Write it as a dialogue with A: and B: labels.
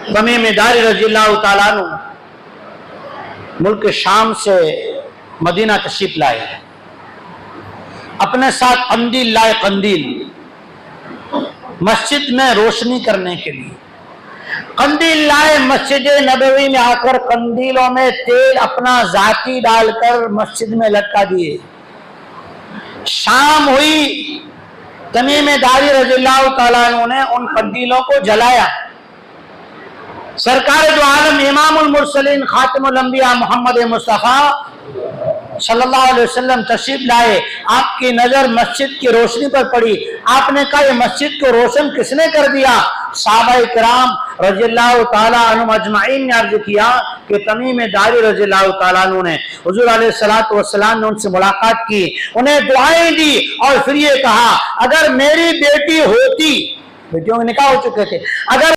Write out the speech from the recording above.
A: तमीम दारी रजी अल्लाह तआला अन्हु मुल्क शाम से मदीना तशरीफ लाए, अपने साथ कंदील लाए। कंदील मस्जिद में रोशनी करने के लिए कंदील लाए। मस्जिद नबवी में आकर कंदीलों में तेल अपना जाती डालकर मस्जिद में लटका दिए। शाम हुई, तमीम दारी रज़ी अल्लाह तआला अन्हु ने उन कंदीलों को जलाया। सरकार दो आलम इमामुल मुरसलीन खातिमुल अंबिया मोहम्मद मुस्तफ़ा सल्लल्लाहु अलैहि वसल्लम तशरीफ लाए। आपकी नजर मस्जिद की रोशनी पर पड़ी। आपने कहा ये मस्जिद को रोशन किसने कर दिया? सहाबाए किराम रज़ियल्लाहु ताला अन्हुम अजमाइन ने अर्ज किया कि तमीम दारी रज़ियल्लाहु ताला अन्हु ने हुजूर अलैहिस्सलातु वस्सलाम ने उनसे मुलाकात की, उन्हें दुआएं दी और फिर ये कहा अगर मेरी बेटी होती, बेटियों के निकाह हो चुके थे, अगर